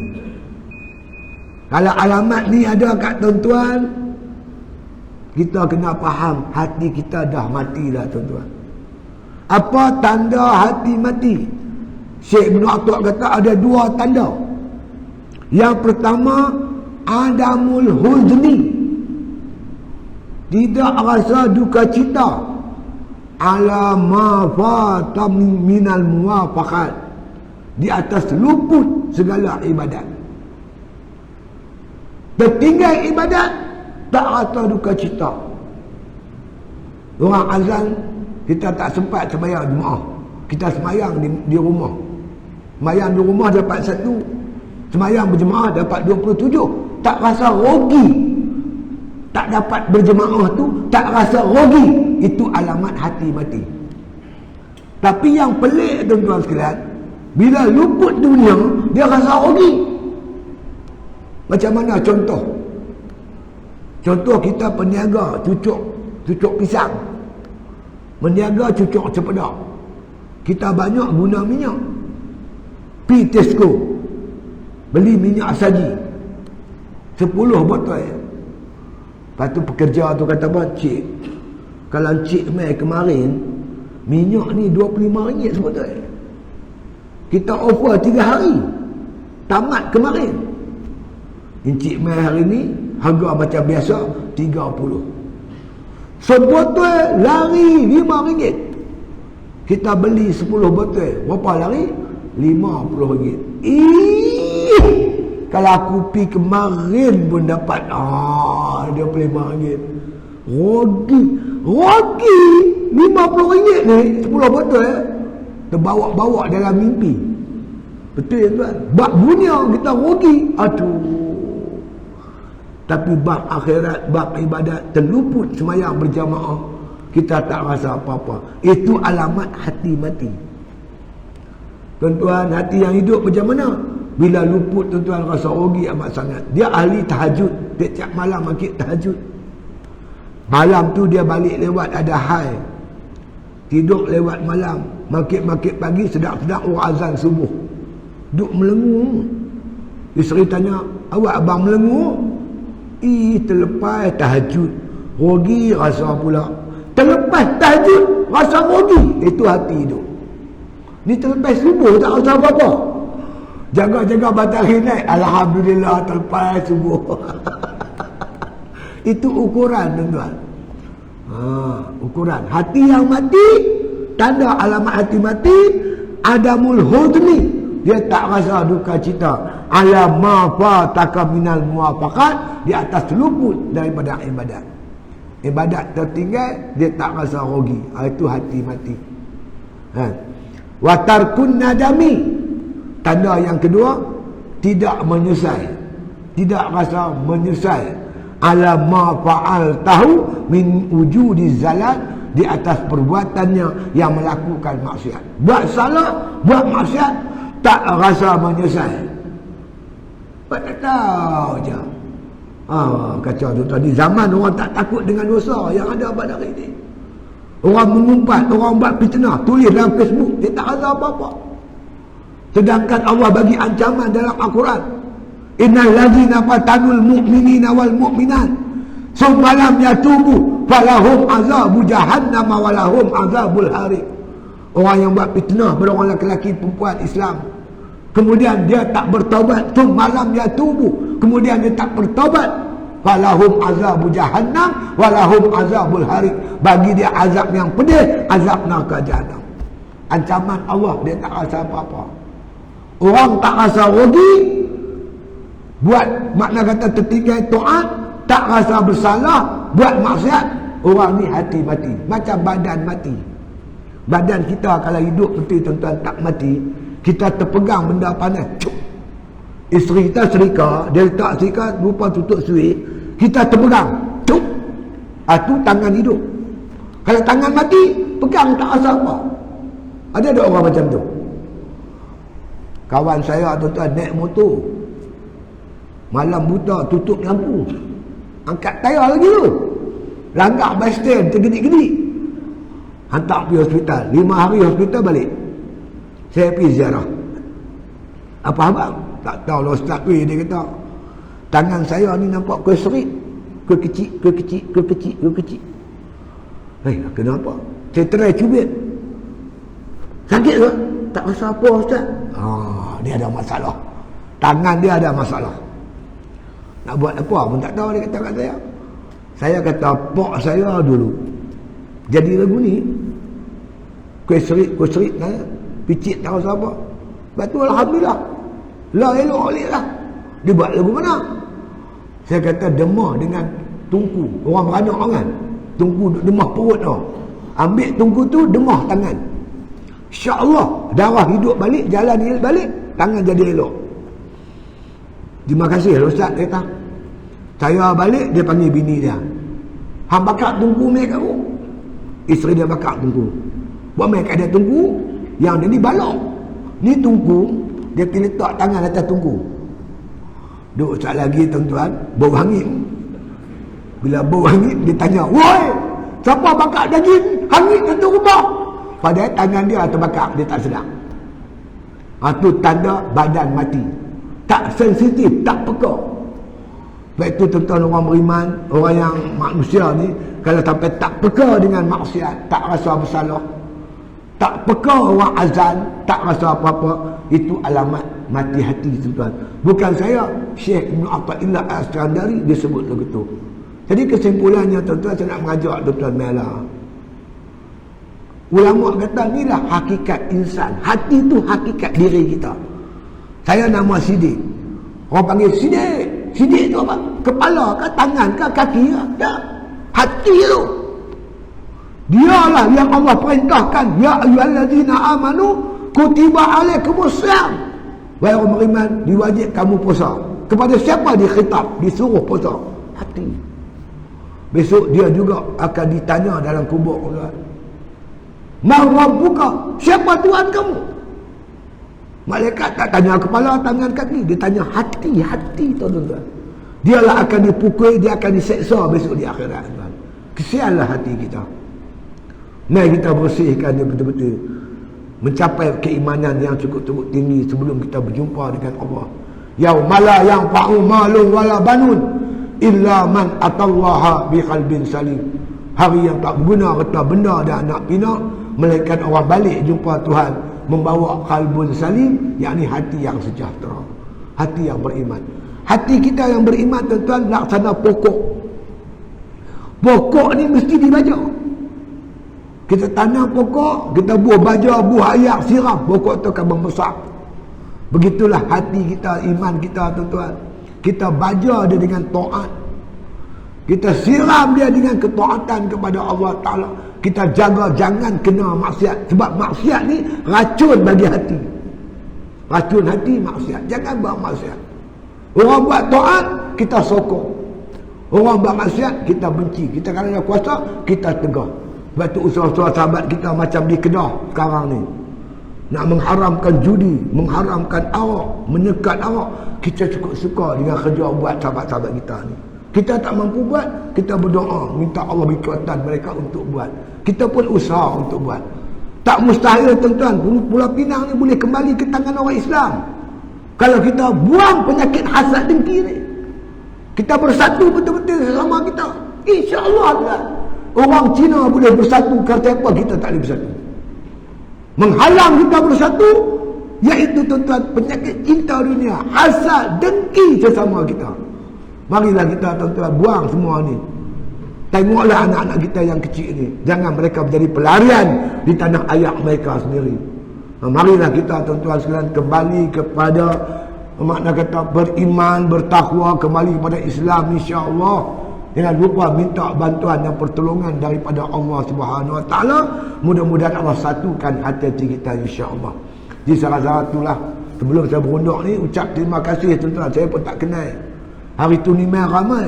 Kalau alamat ni ada kat tuan-tuan, kita kena faham hati kita dah mati dah tuan-tuan. Apa tanda hati mati? Syekh Ibn Athaillah kata ada 2 tanda. Yang pertama, adamul huzni. Tidak rasa duka cita ala ma fata minal muwafaqat, di atas luput segala ibadat. Tertinggal ibadat, tak rasa duka cita. Orang azan, kita tak sempat sembahyang Jumaat, kita sembahyang di rumah. Sembahyang di rumah dapat 1, sembahyang berjemaah dapat 27. Tak rasa rugi. Tak dapat berjemaah tu, tak rasa rugi. Itu alamat hati mati. Tapi yang pelik tuan-tuan sekalian, bila luput dunia, dia rasa rugi. Macam mana contoh? Contoh kita peniaga cucuk pisang, meniaga cucuk cempedak. Kita banyak guna minyak. Pi Tesco, beli minyak saji 10 botol. Lepas tu pekerja tu kata apa? Cik, kalau cik mai kemarin, minyak ni RM25 sebotol. Kita offer 3 hari, tamat kemarin. Encik mai hari ni harga macam biasa 30. Sebotol lari RM5. Kita beli 10 botol, berapa lari? RM50. Kalau aku pergi kemarin pun dapat RM25. Rugi RM50 ni 10 botol terbawa-bawa dalam mimpi. Betul ya tuan? Bab dunia kita rugi. Aduh. Tapi bab akhirat, bab ibadat, terluput sembahyang berjamaah, kita tak rasa apa-apa. Itu alamat hati mati. Tuan-tuan, hati yang hidup macam mana? Bila luput tuan-tuan rasa rugi amat sangat. Dia ahli tahajud, tiap malam makit tahajud. Malam tu dia balik lewat ada hai, tidur lewat malam, makit-makit pagi sedap-sedap orang azan subuh, duk melengu. Isteri tanya, awak abang melengu? Terlepas tahajud rugi rasa pula. Terlepas tahajud rasa rugi. Itu hati hidup. Ni terlepas subuh tak rasa apa-apa. Jaga-jaga matahari naik, alhamdulillah terlepas subuh. Itu ukuran, tuan-tuan. Ukuran hati yang mati, tanda alamat hati mati, adamul hudni, dia tak rasa duka cita, ala ma fataka minal muwafaqat, di atas luput daripada ibadat. Ibadat tertinggal, dia tak rasa rugi. Itu hati mati. Wa tarkun nadami, tanda yang kedua, tidak menyesal, tidak rasa menyesal, ala ma fa'al tahu min wujudi zalat, di atas perbuatannya yang melakukan maksiat. Buat salah, buat maksiat, tak rasa menyesal. Tak tahu je. Kacau tu. Di zaman orang tak takut dengan dosa yang ada pada hari ini. Orang mengumpat, orang buat fitnah, tulis dalam Facebook, dia tak rasa apa-apa. Sedangkan Allah bagi ancaman dalam Al-Quran, innal ladzina fatanul mu'minina wal mu'minat summa lam yatubu falahum azabu jahannam wa lahum azabul harik. Orang yang buat fitnah pada orang lelaki perempuan Islam, kemudian dia tak bertaubat, summa lam yatubu, kemudian dia tak bertaubat, falahum azabu jahannam wa lahum azabul harik, bagi dia azab yang pedih, azab neraka jahanam. Ancaman Allah, dia tak rasa apa-apa. Orang tak rasa rugi, buat makna kata tertinggal taat, tak rasa bersalah, buat maksiat, orang ni hati mati, macam badan mati. Badan kita kalau hidup betul tuan-tuan, tak mati, kita terpegang benda panas, cuk. Isteri kita serika, dia letak serika rupa tutup suik, kita terpegang, cuk. Itu tangan hidup. Kalau tangan mati, pegang tak rasa apa. Ada orang macam tu. Kawan saya tuan-tuan naik motor, malam buta tutup lampu, angkat tayar lagi tu, langgar bus stand tergedik-gedik, hantar pergi hospital. 5 hari hospital balik. Saya pergi ziarah. Apa abang? Tak tahu lah Ustaz. Dia kata tangan saya ni nampak ke serit, ke kecil. Kenapa? Saya try cubit, sakit ke? Tak rasa apa Ustaz. Dia ada masalah, tangan dia ada masalah. Nak buat apa pun tak tahu. Dia kata kat saya. Saya kata pok saya dulu jadi lagu ni, kuih serit picit tak rasa apa. Lepas tu alhamdulillah, lah elok alik lah. Dia buat lagu mana? Saya kata demah dengan tungku. Orang beranak kan, tungku demah perut tu, ambil tungku tu demah tangan, InsyaAllah darah hidup balik, jalan hidup balik, tangan jadi elok. Terima kasih Ustaz. Dia kata saya balik, dia panggil bini dia, hang bakar tungku mai kat aku. Isteri dia bakar tungku, buat mai kat dia tungku yang dia ni balok. Ni tungku, dia pergi letak tangan atas tungku. Duk sekali lagi tuan-tuan, bau hangit. Bila bau hangit, dia tanya, woi, siapa bakar daging hangit satu rumah? Padahal tangan dia terbakar, dia tak sedar. Itu tanda badan mati, tak sensitif, tak peka. Baik itu tuan-tuan orang beriman, orang yang manusia ni, kalau sampai tak peka dengan maksiat, tak rasa bersalah, tak peka orang azan, tak rasa apa-apa, itu alamat mati hati tuan-tuan. Bukan saya, Syekh Ibn Atha'illah Al-Iskandari dia sebut begitu. Jadi kesimpulannya tuan-tuan, saya nak mengajak tuan-tuan Mela. Ulama kata inilah hakikat insan. Hati tu hakikat diri kita. Saya nama Sidik. Orang panggil Sidik. Sidik tu apa? Kepala ke, tangan ke, kaki ke? Tak. Hati tu. Dialah yang Allah perintahkan, ya ayyuhallazina amanu kutiba alaikumusiyam. Wahai orang beriman, diwajib kamu puasa. Kepada siapa dikhitab, disuruh puasa? Hati. Besok dia juga akan ditanya dalam kubur. Man rabbuka? Siapa Tuhan kamu? Malaikat tak tanya kepala, tangan, kaki, dia tanya hati. Hati tuan-tuan. Dialah akan dipukul, dia akan diseksa besok di akhirat. Kesianlah hati kita. Mari kita bersihkan dia betul-betul, mencapai keimanan yang cukup-cukup tinggi sebelum kita berjumpa dengan Allah. Yaumala yanfa'u malun wala banun illa man atallaha biqalbin salim. Hari yang tak berguna harta benda dan anak pinak, melainkan orang balik jumpa Tuhan membawa qalbun salim, yakni hati yang sejahtera, hati yang beriman. Hati kita yang beriman tuan-tuan laksana pokok. Pokok ni mesti dibaja. Kita tanam pokok, kita buah baja, buah air, siram, pokok tu akan membesar. Begitulah hati kita, iman kita tuan-tuan. Kita baja dia dengan taat. Kita siram dia dengan ketaatan kepada Allah Ta'ala. Kita jaga jangan kena maksiat. Sebab maksiat ni racun bagi hati. Racun hati maksiat. Jangan buat maksiat. Orang buat taat, kita sokong. Orang buat maksiat, kita benci. Kita kalau ada kuasa, kita tegah. Sebab tu usaha-usaha sahabat kita macam di Kedah sekarang ni. Nak mengharamkan judi, mengharamkan arak, menyekat arak. Kita cukup suka dengan kerja buat sahabat-sahabat kita ni. Kita tak mampu buat, kita berdoa minta Allah beri kekuatan mereka untuk buat. Kita pun usaha untuk buat. Tak mustahil tuan-tuan, Pulau Pinang ni boleh kembali ke tangan orang Islam kalau kita buang penyakit hasad dengki ni. Kita bersatu betul-betul sesama kita, insya-Allah tuan. Orang Cina boleh bersatu, kerana apa kita tak boleh bersatu? Menghalang kita bersatu iaitu tuan-tuan penyakit cinta dunia, hasad, dengki sesama kita. Marilah kita tuan-tuan buang semua ni. Tengoklah anak-anak kita yang kecil ni, jangan mereka menjadi pelarian di tanah air mereka sendiri. Marilah kita tuan-tuan sekalian kembali kepada makna kata beriman, bertakwa, kembali kepada Islam insya-Allah. Jangan lupa minta bantuan dan pertolongan daripada Allah Subhanahu Wa Taala. Mudah-mudahan Allah satukan hati-hati kita insya-Allah. Jadi salah satulah sebelum saya berunduk ni ucap terima kasih tuan-tuan. Saya pun tak kenal. Hari tu ni main ramai.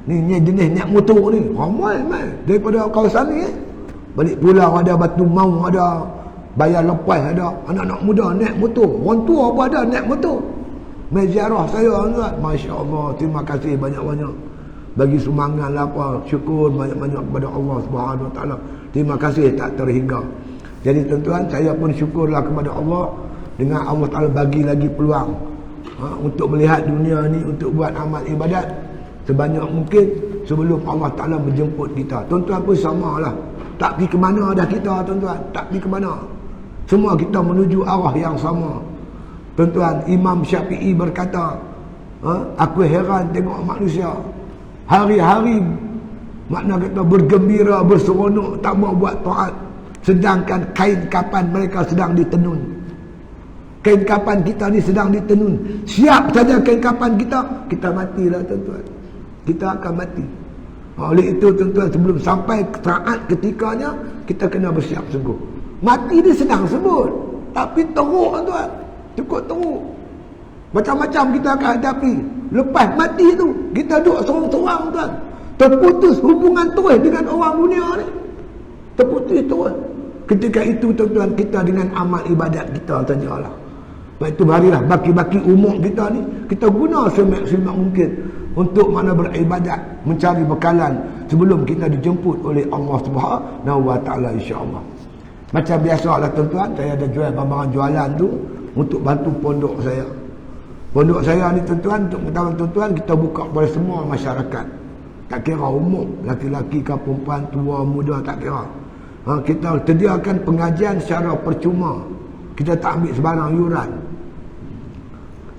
Ni jenis naik motor ni. Ramai main. Daripada kawasan ni balik pulau ada, Batu Maung ada, Bayar Lepas ada. Anak-anak muda naik motor. Orang tua pun ada naik motor. Main ziarah saya tuan. Masya Allah. Terima kasih banyak-banyak. Bagi sumbangan lah apa. Syukur banyak-banyak kepada Allah Subhanahu Wa Taala. Terima kasih tak terhingga. Jadi tuan-tuan, saya pun syukurlah kepada Allah. Dengan Allah Ta'ala bagi lagi peluang. Untuk melihat dunia ni, untuk buat amal ibadat sebanyak mungkin sebelum Allah Ta'ala menjemput kita. Tuan-tuan pun sama lah. Tak pergi ke mana dah kita tuan-tuan. Tak pergi ke mana. Semua kita menuju arah yang sama. Tuan-tuan, Imam Syafi'i berkata, aku heran tengok manusia hari-hari makna kata bergembira, berseronok, tak mau buat taat, sedangkan kain kapan mereka sedang ditenun. Kain kapan kita ni sedang ditenun. Siap saja kain kapan kita matilah tuan-tuan. Kita akan mati. Oleh itu tuan-tuan, sebelum sampai saat ketikanya, kita kena bersiap sungguh. Mati ni senang sebut, tapi teruk tuan-tuan. Cukup teruk. Macam-macam kita akan hadapi. Lepas mati tu, kita duduk sorang-sorang tuan. Terputus hubungan terus dengan orang dunia ni. Terputus terus. Ketika itu tuan-tuan, kita dengan amal ibadat kita sajalah. Sebab itu marilah baki-baki umur kita ni, kita guna semaksimal mungkin untuk mana beribadat, mencari bekalan sebelum kita dijemput oleh Allah Subhanahu Wa Taala insya-Allah. Macam biasalah tuan-tuan, saya ada jual barang jualan tu untuk bantu pondok saya. Pondok saya ni tuan-tuan, untuk pengetahuan tuan-tuan, kita buka kepada semua masyarakat. Tak kira umur, laki-laki ke perempuan, tua, muda, tak kira. Kita sediakan pengajian secara percuma. Kita tak ambil sebarang yuran.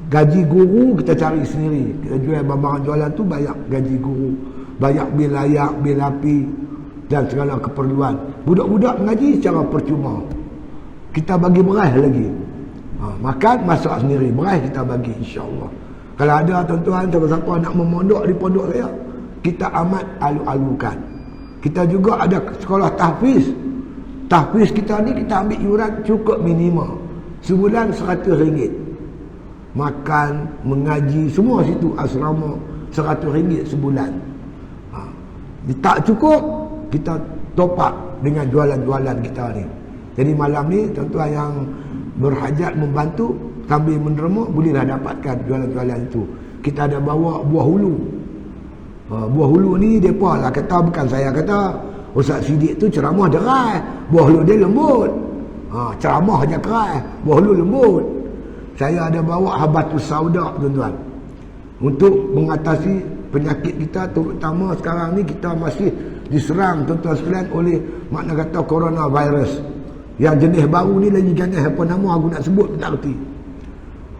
Gaji guru kita cari sendiri. Kita jual barang jualan tu, bayar gaji guru, bayar bil layak, bil api dan segala keperluan. Budak-budak mengaji secara percuma. Kita bagi beras lagi. Makan, masak sendiri. Beras kita bagi insya-Allah. Kalau ada tuan-tuan, siapa-siapa nak memondok di pondok saya, kita amat alu-alukan. Kita juga ada sekolah tahfiz. Tahfiz kita ni kita ambil yuran cukup minima. Sebulan RM100. Makan, mengaji, semua situ asrama RM100 sebulan. Tak cukup, kita top up dengan jualan-jualan kita ni. Jadi malam ni tuan-tuan yang berhajat membantu sambil menderma, bolehlah dapatkan jualan-jualan itu. Kita ada bawa buah hulu. Buah hulu ni depa lah kata, bukan saya kata. Ustaz Siddiq tu ceramah deras, buah hulu dia lembut. Ceramah aja keras, buah hulu lembut. Saya ada bawa habatus sauda tuan-tuan, untuk mengatasi penyakit kita, terutama sekarang ni kita masih diserang tuan-tuan sekalian oleh makna kata coronavirus. Yang jenis baru ni lagi ganas, apa nama aku nak sebut tak reti.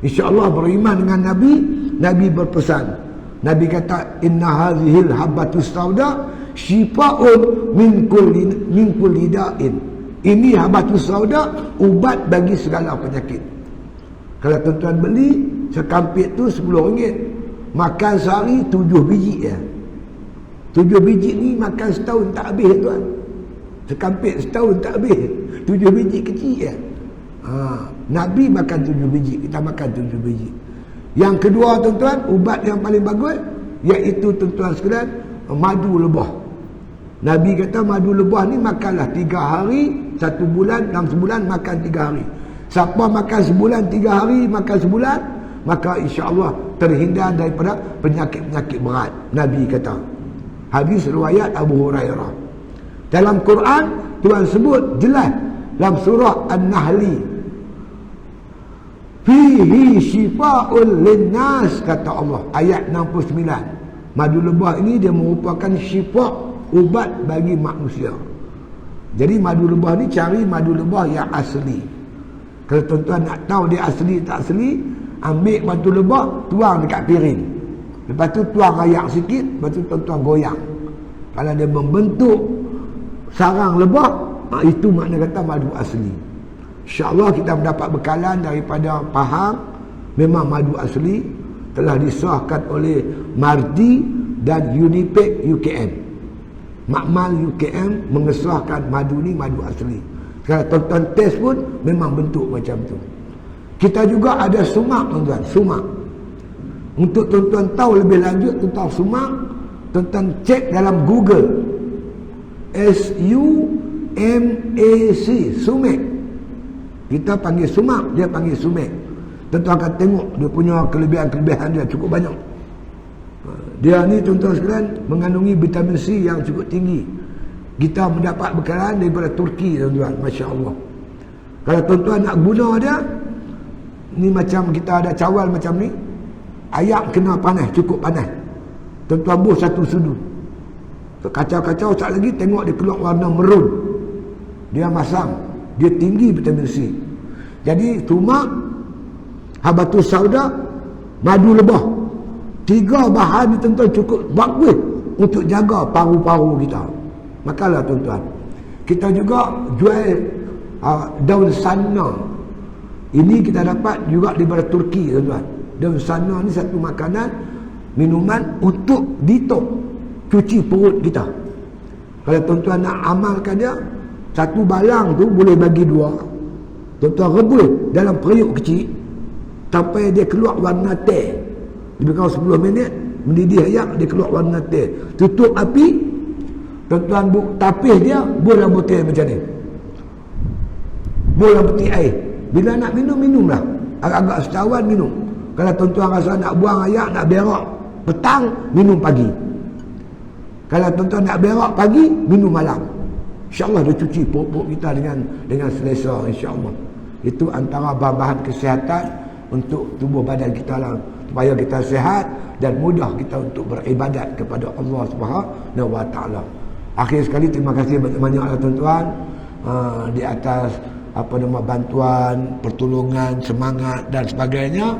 InsyaAllah beriman dengan Nabi. Nabi berpesan, Nabi kata, inna hazihil habbatus sauda syifa'un min kulli da'in. Ini habbatus sauda, ubat bagi segala penyakit. Kalau tuan-tuan beli sekampit tu RM10, makan sehari 7 biji ya. 7 biji ni makan setahun tak habis tuan. Sekampit setahun tak habis. 7 biji kecil ya. Nabi makan 7 biji, kita makan 7 biji. Yang kedua tuan-tuan, ubat yang paling bagus iaitu tuan-tuan sekalian, madu lebah. Nabi kata madu lebah ni makanlah 3 hari, 1 bulan, dalam sebulan makan 3 hari. Siapa makan sebulan 3 hari, makan sebulan, maka insya-Allah terhindar daripada penyakit-penyakit berat. Nabi kata. Hadis riwayat Abu Hurairah. Dalam Quran Tuhan sebut jelas dalam surah An-Nahli, fihi syifa'un linnas, kata Allah, ayat 69. Madu lebah ini dia merupakan syifa, ubat bagi manusia. Jadi madu lebah ni cari madu lebah yang asli. Kalau tuan-tuan nak tahu dia asli tak asli, ambil madu lebah, tuang dekat piring. Lepas tu tuang ayak sikit, lepas tu tuan-tuan goyang. Kalau dia membentuk sarang lebah, itu makna kata madu asli. InsyaAllah kita mendapat bekalan daripada faham memang madu asli telah disahkan oleh Mardi dan Unipec UKM. Makmal UKM mengesahkan madu ni madu asli. Kalau tuan-tuan test pun memang bentuk macam tu. Kita juga ada sumak tuan-tuan, sumak. Untuk tuan-tuan tahu lebih lanjut tentang sumak, tuan-tuan cek dalam Google. SUMAC, sumek. Kita panggil sumak, dia panggil sumek. Tuan-tuan akan tengok dia punya kelebihan-kelebihan dia cukup banyak. Dia ni tuan-tuan sekalian mengandungi vitamin C yang cukup tinggi. Kita mendapat bekalan daripada Turki tuan-tuan, masya-Allah. Kalau tuan-tuan nak guna dia, ni macam kita ada cawal macam ni, ayak kena panas, cukup panas. Tuan-tuan buh satu sudu. Kacau-kacau sekali lagi tengok dia keluar warna merun. Dia masam, dia tinggi vitamin C. Jadi tumak, habatus sauda, madu lebah, 3 bahan ni tuan-tuan cukup bagus untuk jaga paru-paru kita. Makalah tuan-tuan. Kita juga jual daun sana. Ini kita dapat juga daripada Turki tuan-tuan. Daun sana ni satu makanan, minuman untuk detox, cuci perut kita. Kalau tuan-tuan nak amalkan dia, satu balang tu boleh bagi 2. Tuan-tuan rebus dalam periuk kecil sampai dia keluar warna teh. Lebih kurang 10 minit mendidih ayak, dia keluar warna teh. Tutup api, tuan-tuan tapis dia, buah dalam botol macam ni. Buah dalam peti air. Bila nak minum, minumlah. Agak-agak secawan minum. Kalau tuan-tuan rasa nak buang ayak, nak berak petang, minum pagi. Kalau tuan-tuan nak berak pagi, minum malam. InsyaAllah dia cuci perut-perut kita dengan selesa, insyaAllah. Itu antara bahan-bahan kesihatan untuk tubuh badan kita lah, supaya kita sihat dan mudah kita untuk beribadat kepada Allah Subhanahu wa taala. Akhir sekali terima kasih banyak-banyaklah tuan-tuan di atas bantuan, pertolongan, semangat dan sebagainya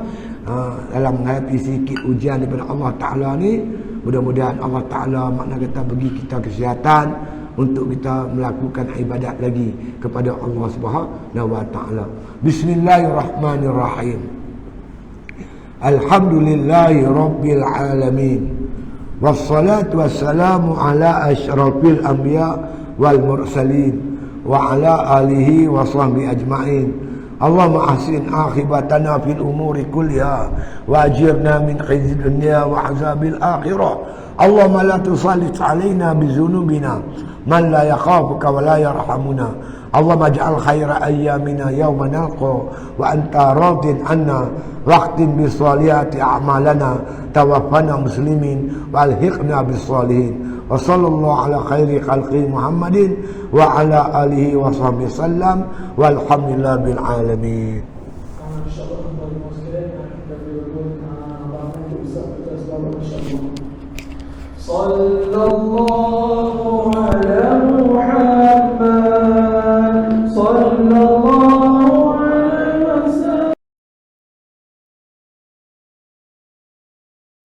dalam menghadapi sikit ujian daripada Allah Ta'ala ni. Mudah-mudahan Allah Ta'ala makna kata bagi kita kesihatan untuk kita melakukan ibadat lagi kepada Allah Subhanahu wa taala. Bismillahirrahmanirrahim. Alhamdulillahi rabbil alamin. Wassalatu wassalamu ala asyrafil anbiya wal mursalin wa ala alihi wa sahbihi ajma'in. Allahumma ahsin akhibatana fil umuri kulliha wa ajirna min khizyid dunya wa azabil akhirah. Allahumma la tusallit alaina bi dhunubina man la yakhafuka wa la yarhamuna. Allahumma ij'al khaira ayyamina yawma nalqa wa anta radin anna waqtin bis salihati a'malana tawaffana muslimin wa alhiqna bis salihin. Wa sallallahu ala khairi khalqi Muhammadin wa ala alihi wa sahbihi sallam walhamdulillah bil alamin. InsyaAllah kembali sekalian kita berhubung abang untuk Ustaz Sallallahu